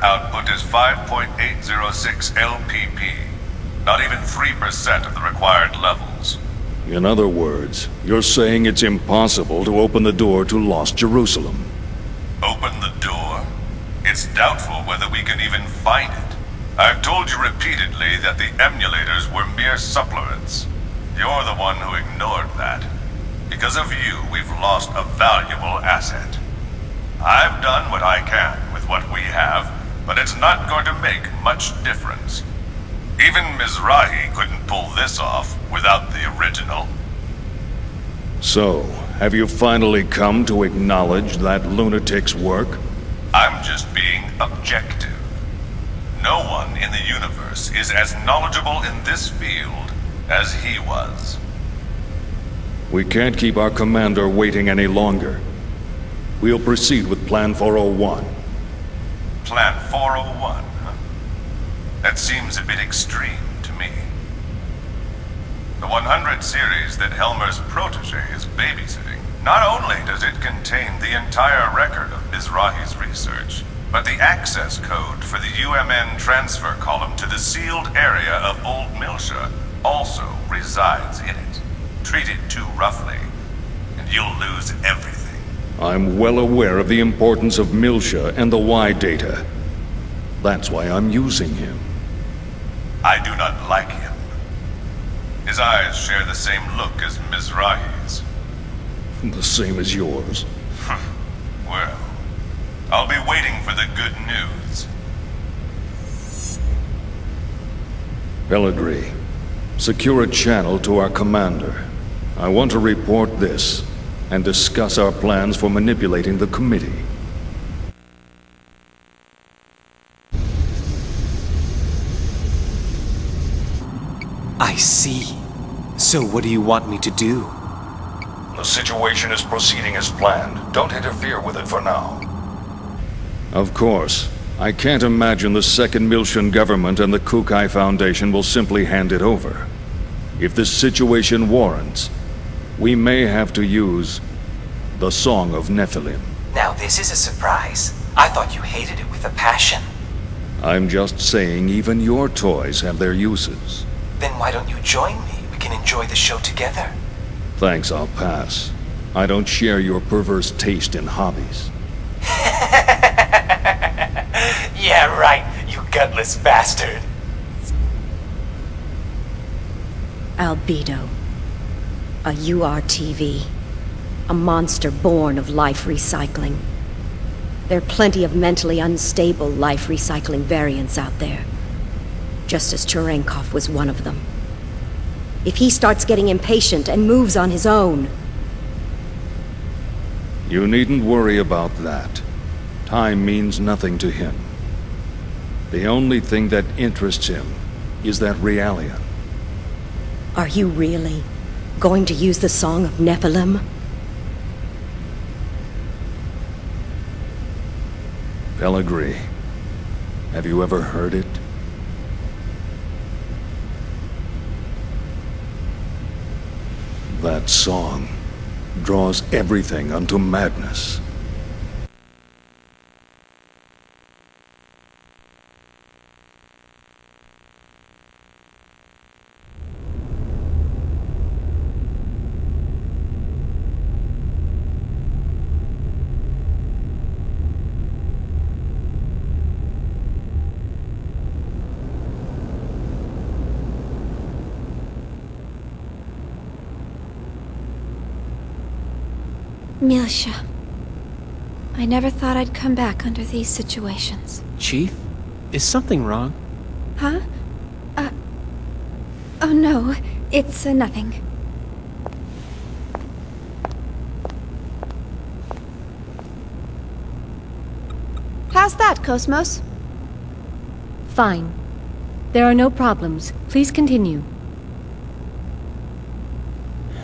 output is 5.806 LPP. Not even 3% of the required levels. In other words, you're saying it's impossible to open the door to Lost Jerusalem. Open the door? It's doubtful whether we can even find it. I've told you repeatedly that the emulators were mere supplements. You're the one who ignored that. Because of you, we've lost a valuable asset. I've done what I can with what we have, but it's not going to make much difference. Even Mizrahi couldn't pull this off without the original. So, have you finally come to acknowledge that lunatic's work? I'm just being objective. No one in the universe is as knowledgeable in this field as he was. We can't keep our commander waiting any longer. We'll proceed with Plan 401. Plan 401, huh? That seems a bit extreme to me. The 100 series that Helmer's protege is babysitting, not only does it contain the entire record of Mizrahi's research, but the access code for the UMN transfer column to the sealed area of Old Milsha also resides in it. Treat it too roughly, and you'll lose everything. I'm well aware of the importance of Milsha and the Y data. That's why I'm using him. I do not like him. His eyes share the same look as Mizrahi's. The same as yours. Well, I'll be waiting for the good news. Pellegrini, secure a channel to our commander. I want to report this, and discuss our plans for manipulating the committee. I see. So what do you want me to do? The situation is proceeding as planned. Don't interfere with it for now. Of course. I can't imagine the Second Milshan government and the Kukai Foundation will simply hand it over. If this situation warrants, we may have to use the Song of Nephilim. Now this is a surprise. I thought you hated it with a passion. I'm just saying even your toys have their uses. Then why don't you join me? We can enjoy the show together. Thanks, I'll pass. I don't share your perverse taste in hobbies. Yeah, right, you gutless bastard. Albedo. A URTV. A monster born of life recycling. There are plenty of mentally unstable life recycling variants out there. Just as Cherenkov was one of them. If he starts getting impatient and moves on his own... You needn't worry about that. Time means nothing to him. The only thing that interests him is that Realian. Are you really going to use the Song of Nephilim? Pellegrini, have you ever heard it? That song draws everything unto madness. Milsha. I never thought I'd come back under these situations. Chief? Is something wrong? Huh? Oh no, it's nothing. How's that, Cosmos? Fine. There are no problems. Please continue.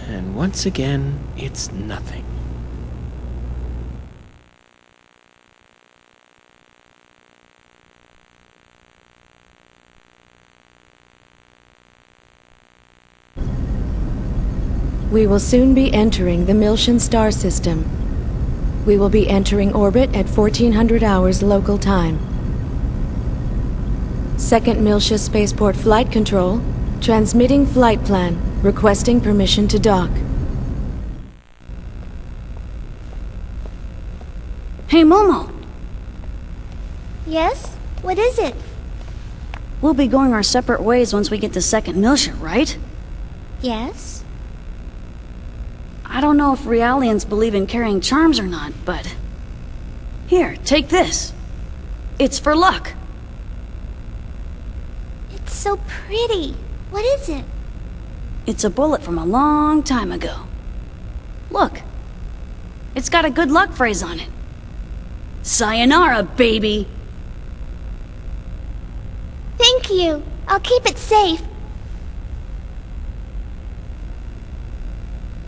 And once again, it's nothing. We will soon be entering the Milshan star system. We will be entering orbit at 1400 hours local time. Second Miltia Spaceport Flight Control. Transmitting flight plan. Requesting permission to dock. Hey, Momo. Yes? What is it? We'll be going our separate ways once we get to Second Miltia, right? Yes? I don't know if Realians believe in carrying charms or not, but... Here, take this. It's for luck. It's so pretty. What is it? It's a bullet from a long time ago. Look. It's got a good luck phrase on it. Sayonara, baby! Thank you. I'll keep it safe.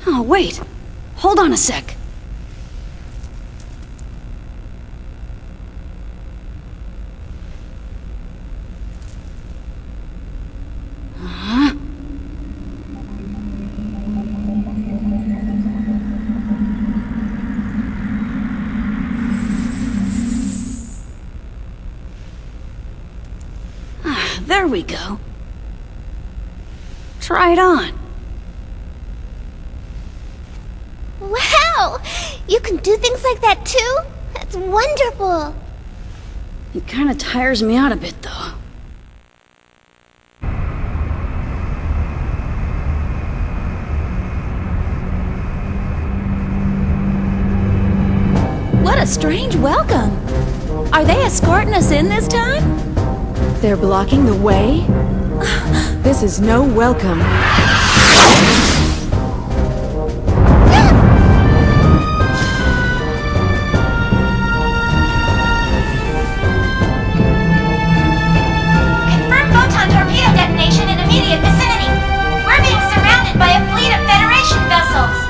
Oh, wait. Hold on a sec. There we go. Try it on. Wow! You can do things like that too? That's wonderful. It kinda tires me out a bit, though. What a strange welcome. Are they escorting us in this time? They're blocking the way? This is no welcome. Confirm photon torpedo detonation in immediate vicinity. We're being surrounded by a fleet of Federation vessels.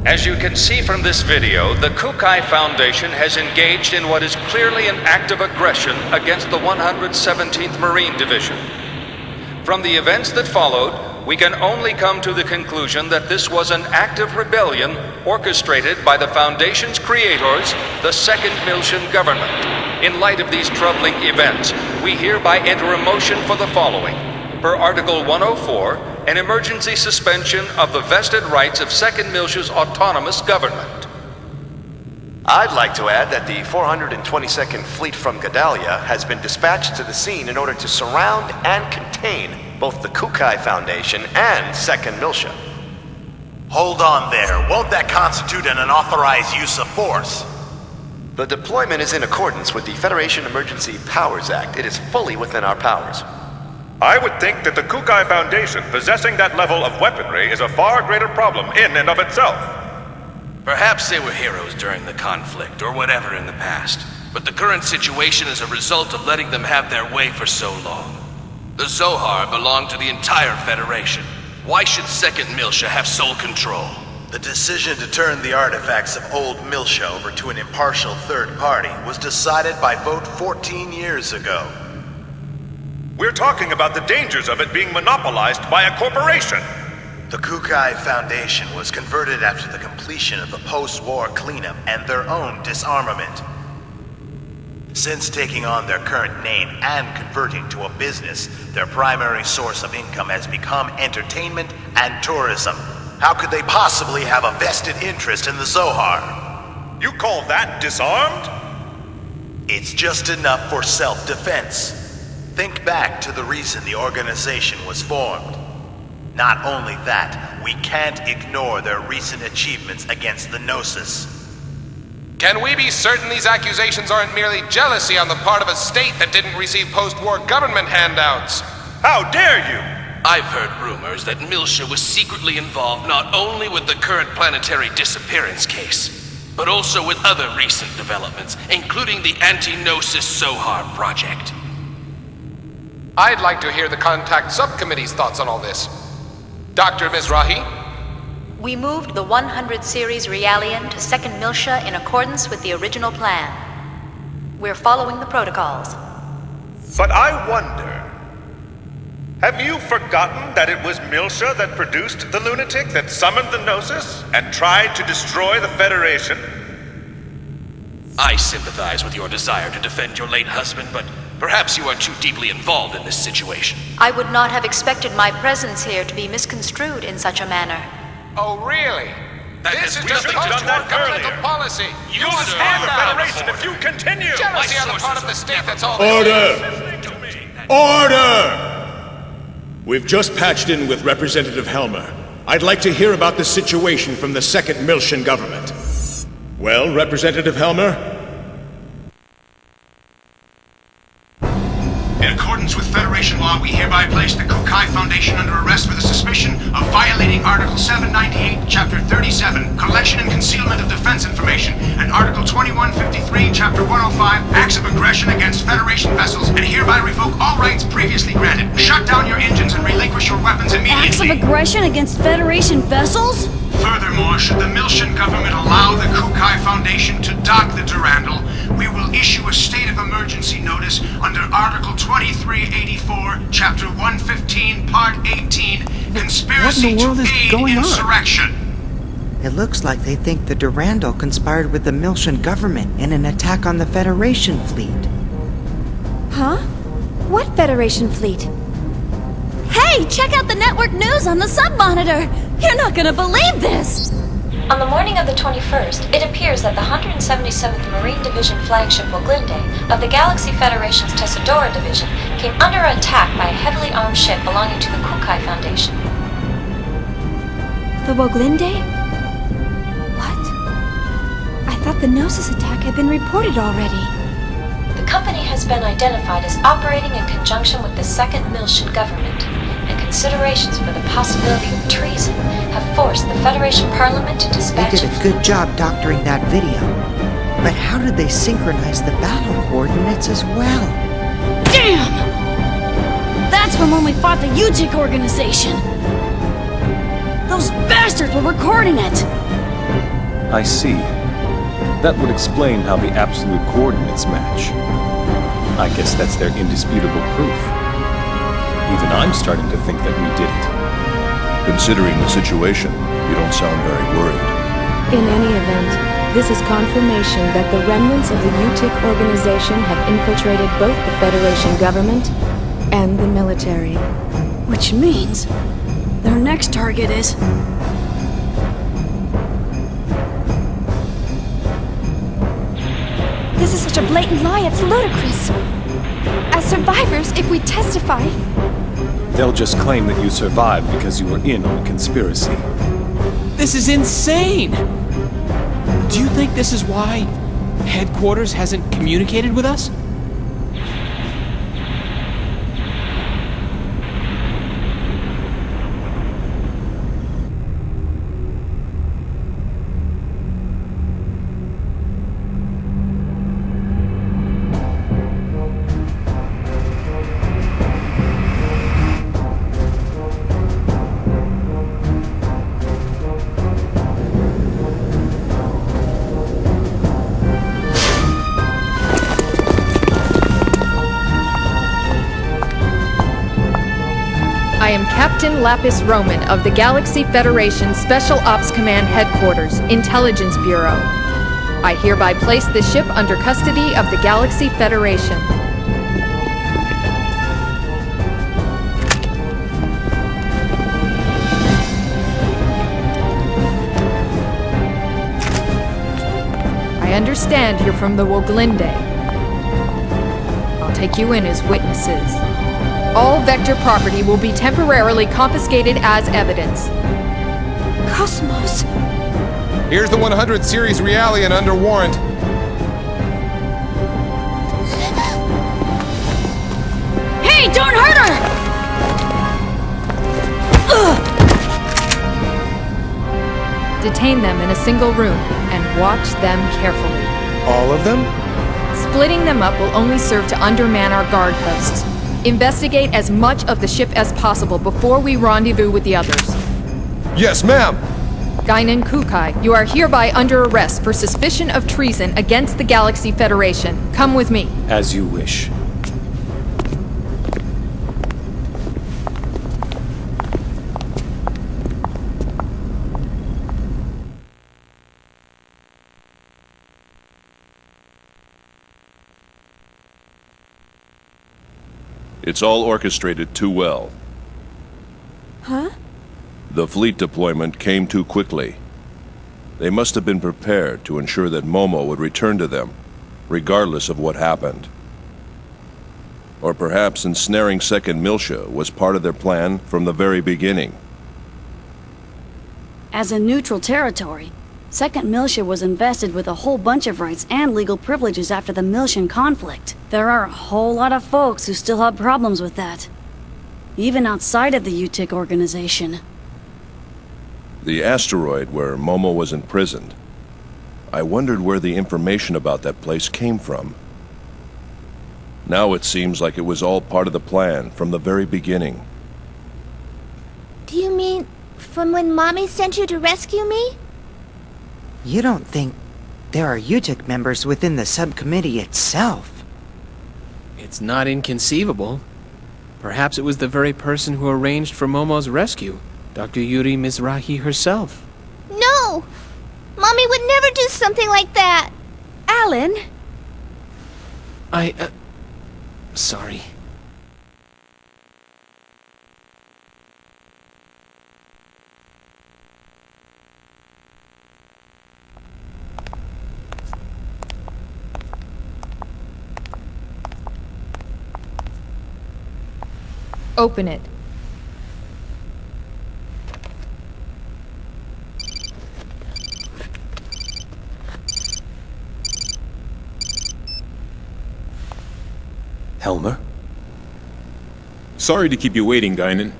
As you can see from this video, the Kukai Foundation has engaged in what is clearly an act of aggression against the 117th Marine Division. From the events that followed, we can only come to the conclusion that this was an act of rebellion orchestrated by the Foundation's creators, the Second Miltian government. In light of these troubling events, we hereby enter a motion for the following. Per Article 104, an emergency suspension of the vested rights of Second Miltia's autonomous government. I'd like to add that the 422nd Fleet from Gedalia has been dispatched to the scene in order to surround and contain both the Kukai Foundation and Second Miltia. Hold on there. Won't that constitute an unauthorized use of force? The deployment is in accordance with the Federation Emergency Powers Act. It is fully within our powers. I would think that the Kukai Foundation possessing that level of weaponry is a far greater problem in and of itself. Perhaps they were heroes during the conflict, or whatever in the past. But the current situation is a result of letting them have their way for so long. The Zohar belong to the entire Federation. Why should Second Miltia have sole control? The decision to turn the artifacts of old Miltia over to an impartial third party was decided by vote 14 years ago. We're talking about the dangers of it being monopolized by a corporation. The Kukai Foundation was converted after the completion of the post-war cleanup and their own disarmament. Since taking on their current name and converting to a business, their primary source of income has become entertainment and tourism. How could they possibly have a vested interest in the Zohar? You call that disarmed? It's just enough for self-defense. Think back to the reason the organization was formed. Not only that, we can't ignore their recent achievements against the Gnosis. Can we be certain these accusations aren't merely jealousy on the part of a state that didn't receive post-war government handouts? How dare you! I've heard rumors that Miltia was secretly involved not only with the current planetary disappearance case, but also with other recent developments, including the anti-Gnosis Zohar project. I'd like to hear the Contact Subcommittee's thoughts on all this. Dr. Mizrahi? We moved the 100 series Realian to Second Miltia in accordance with the original plan. We're following the protocols. But I wonder, Have you forgotten that it was Milsha that produced the lunatic that summoned the Gnosis and tried to destroy the Federation? I sympathize with your desire to defend your late husband, but perhaps you are too deeply involved in this situation. I would not have expected my presence here to be misconstrued in such a manner. Oh, really? This is just post-war governmental policy. You will destroy the Federation if you continue! Jealousy on the part of the state, that's all. Order! Order! We've just patched in with Representative Helmer. I'd like to hear about the situation from the second Miltian government. Well, Representative Helmer? In accordance with Federation law, we hereby place the Kukai Foundation under arrest for the suspicion of violating Article 798, Chapter 37, Collection and Concealment of Defense Information, and Article 2153, Chapter 105, Acts of Aggression against Federation vessels, and hereby revoke all rights previously granted. Shut down your engines and relinquish your weapons immediately. Acts of aggression against Federation vessels? Furthermore, should the Miltian government allow the Kukai Foundation to dock the Durandal, we will issue a state of emergency notice under Article 2384, Chapter 115, Part 18, Conspiracy to Aid Insurrection. It looks like they think the Durandal conspired with the Miltian government in an attack on the Federation fleet. Huh? What Federation fleet? Hey, check out the network news on the sub-monitor! You're not gonna believe this! On the morning of the 21st, it appears that the 177th Marine Division flagship Woglinde of the Galaxy Federation's Tessadora Division came under attack by a heavily armed ship belonging to the Kukai Foundation. The Woglinde? What? I thought the Gnosis attack had been reported already. The company has been identified as operating in conjunction with the second Miltian government, and considerations for the possibility of treason have forced the Federation Parliament to They dispatch... did a good job doctoring that video. But how did they synchronize the battle coordinates as well? Damn! That's from when we fought the UTIC organization. Those bastards were recording it. I see. That would explain how the absolute coordinates match. I guess that's their indisputable proof. Even I'm starting to think that we did it. Considering the situation, you don't sound very worried. In any event, this is confirmation that the remnants of the UTIC organization have infiltrated both the Federation government and the military. Which means their next target is... This is such a blatant lie, it's ludicrous. As survivors, if we testify... They'll just claim that you survived because you were in on the conspiracy. This is insane! Do you think this is why headquarters hasn't communicated with us? I am Captain Lapis Roman of the Galaxy Federation Special Ops Command Headquarters, Intelligence Bureau. I hereby place the ship under custody of the Galaxy Federation. I understand you're from the Woglinde. I'll take you in as witnesses. All Vector property will be temporarily confiscated as evidence. Cosmos! Here's the 100 Series Realian under warrant. Hey, don't hurt her! Detain them in a single room and watch them carefully. All of them? Splitting them up will only serve to underman our guard posts. Investigate as much of the ship as possible before we rendezvous with the others. Yes, ma'am! Guinan Kukai, you are hereby under arrest for suspicion of treason against the Galaxy Federation. Come with me. As you wish. It's all orchestrated too well. Huh? The fleet deployment came too quickly. They must have been prepared to ensure that Momo would return to them, regardless of what happened. Or perhaps ensnaring 2nd Militia was part of their plan from the very beginning. As a neutral territory, 2nd Militia was invested with a whole bunch of rights and legal privileges after the Miltian conflict. There are a whole lot of folks who still have problems with that. Even outside of the UTIC organization. The asteroid where Momo was imprisoned. I wondered where the information about that place came from. Now it seems like it was all part of the plan from the very beginning. Do you mean from when Mommy sent you to rescue me? You don't think there are UTIC members within the subcommittee itself? It's not inconceivable. Perhaps it was the very person who arranged for Momo's rescue, Dr. Yuri Mizrahi herself. No! Mommy would never do something like that! Alan! Sorry. Open it. Helmer? Sorry to keep you waiting, Guinan.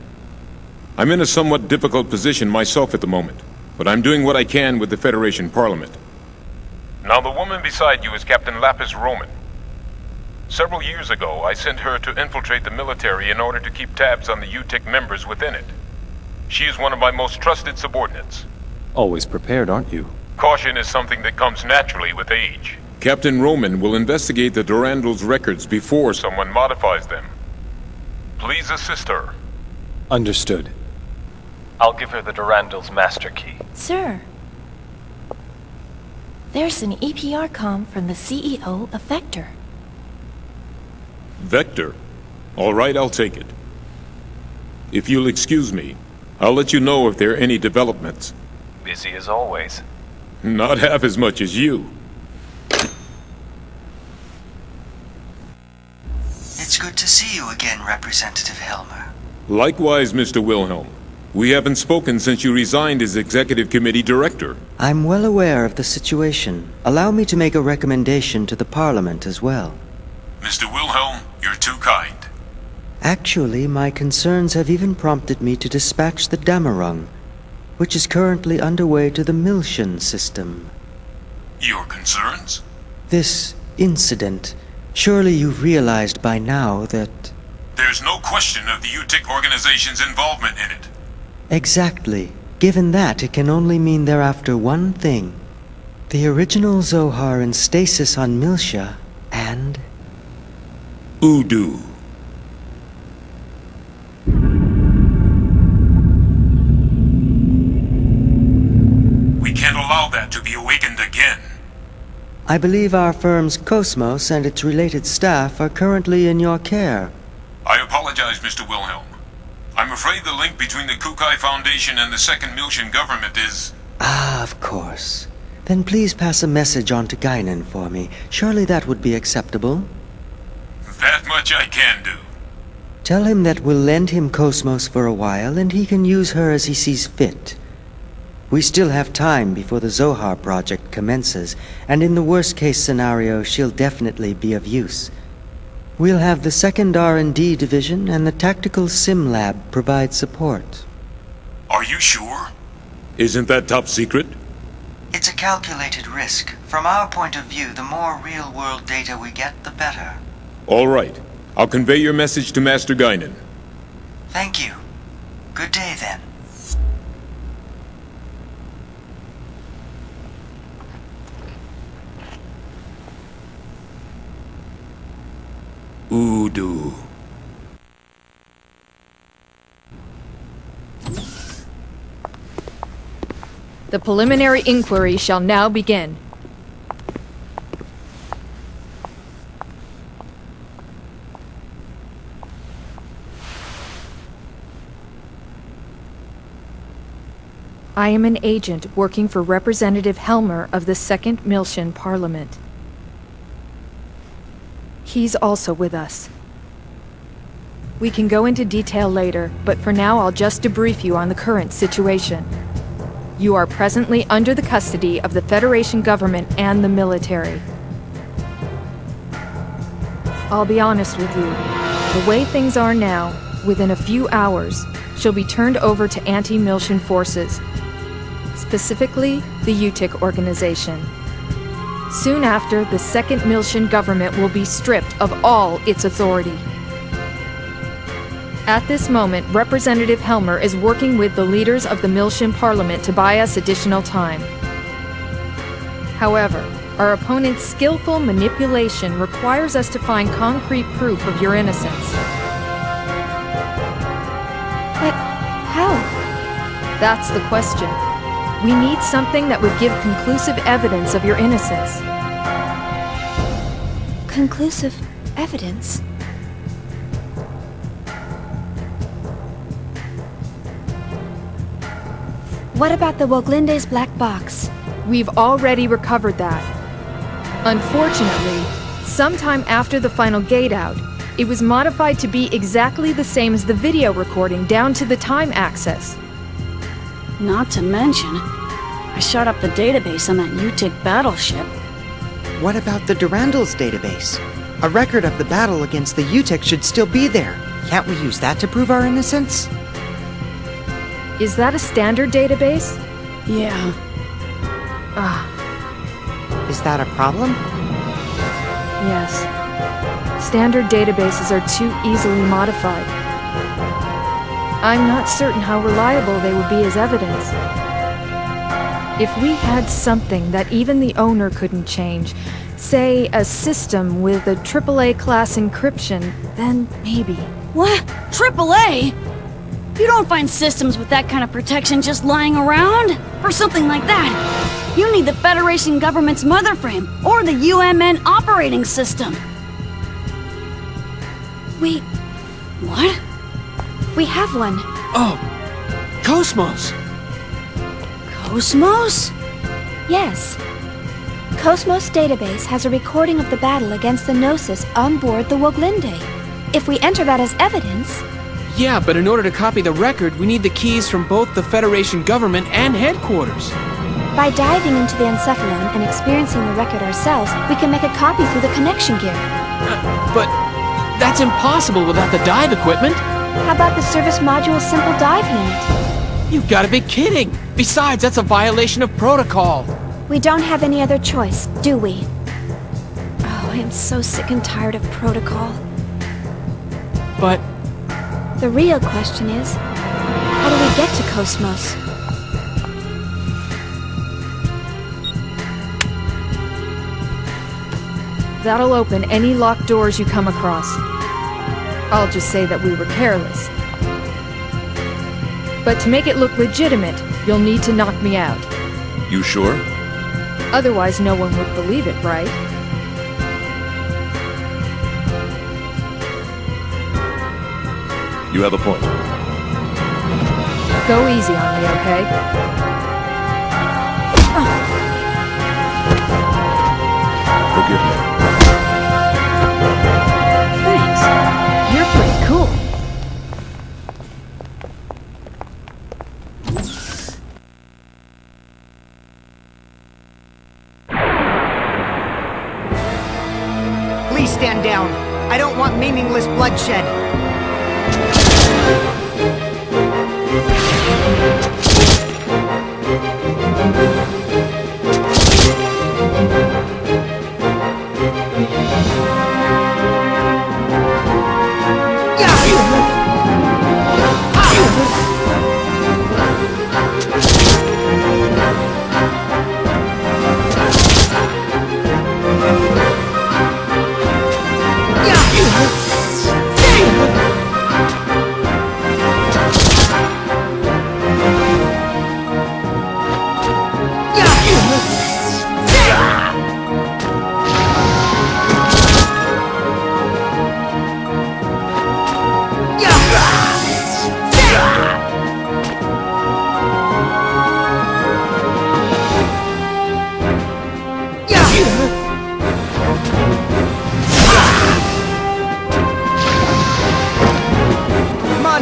I'm in a somewhat difficult position myself at the moment, but I'm doing what I can with the Federation Parliament. Now, the woman beside you is Captain Lapis Roman. Several years ago, I sent her to infiltrate the military in order to keep tabs on the UTIC members within it. She is one of my most trusted subordinates. Always prepared, aren't you? Caution is something that comes naturally with age. Captain Roman will investigate the Durandal's records before someone modifies them. Please assist her. Understood. I'll give her the Durandal's master key. Sir. There's an EPR comm from the CEO of Vector. Vector? All right, I'll take it. If you'll excuse me, I'll let you know if there are any developments. Busy as always. Not half as much as you. It's good to see you again, Representative Helmer. Likewise, Mr. Wilhelm. We haven't spoken since you resigned as Executive Committee Director. I'm well aware of the situation. Allow me to make a recommendation to the Parliament as well. Mr. Wilhelm, you're too kind. Actually, my concerns have even prompted me to dispatch the Damarung, which is currently underway to the Miltian system. Your concerns? This incident. Surely you've realized by now that... There's no question of the UTIC organization's involvement in it. Exactly. Given that, it can only mean they're after one thing. The original Zohar in stasis on Miltia, and... Udu. We can't allow that to be awakened again. I believe our firm's Cosmos and its related staff are currently in your care. I apologize, Mr. Wilhelm. I'm afraid the link between the Kukai Foundation and the 2nd Miltian government is... Ah, of course. Then please pass a message on to Guinan for me. Surely that would be acceptable. That much I can do. Tell him that we'll lend him Cosmos for a while and he can use her as he sees fit. We still have time before the Zohar project commences, and in the worst-case scenario, she'll definitely be of use. We'll have the 2nd R&D division and the Tactical Sim Lab provide support. Are you sure? Isn't that top secret? It's a calculated risk. From our point of view, the more real-world data we get, the better. All right. I'll convey your message to Master Guinan. Thank you. Good day, then. Udu. The preliminary inquiry shall now begin. I am an agent working for Representative Helmer of the 2nd Miltian Parliament. He's also with us. We can go into detail later, but for now I'll just debrief you on the current situation. You are presently under the custody of the Federation government and the military. I'll be honest with you. The way things are now, within a few hours, she'll be turned over to anti-Miltian forces, specifically the UTIC organization. Soon after, the 2nd Miltian government will be stripped of all its authority. At this moment, Representative Helmer is working with the leaders of the Miltian Parliament to buy us additional time. However, our opponent's skillful manipulation requires us to find concrete proof of your innocence. But how? That's the question. We need something that would give conclusive evidence of your innocence. Conclusive evidence? What about the Woglinde's black box? We've already recovered that. Unfortunately, sometime after the final gate out, it was modified to be exactly the same as the video recording down to the time access. Not to mention, I shot up the database on that UTIC battleship. What about the Durandal's database? A record of the battle against the UTIC should still be there. Can't we use that to prove our innocence? Is that a standard database? Yeah. Is that a problem? Yes. Standard databases are too easily modified. I'm not certain how reliable they would be as evidence. If we had something that even the owner couldn't change, say a system with a AAA class encryption, then maybe. What? AAA? You don't find systems with that kind of protection just lying around? For something like that, you need the Federation government's mother frame, or the UMN operating system. What? We have one. Oh, Cosmos! Cosmos? Yes. Cosmos database has a recording of the battle against the Gnosis on board the Woglinde. If we enter that as evidence... Yeah, but in order to copy the record, we need the keys from both the Federation government and headquarters. By diving into the Encephalon and experiencing the record ourselves, we can make a copy through the connection gear. But that's impossible without the dive equipment. How about the service module's simple dive unit? You've got to be kidding! Besides, that's a violation of protocol. We don't have any other choice, do we? Oh, I am so sick and tired of protocol. But... the real question is, how do we get to Cosmos? That'll open any locked doors you come across. I'll just say that we were careless. But to make it look legitimate, you'll need to knock me out. You sure? Otherwise, no one would believe it, right? You have a point. Go easy on me, okay? Forgive me. Thanks. You're pretty cool. Please stand down. I don't want meaningless bloodshed.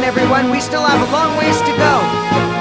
everyone. We still have a long ways to go.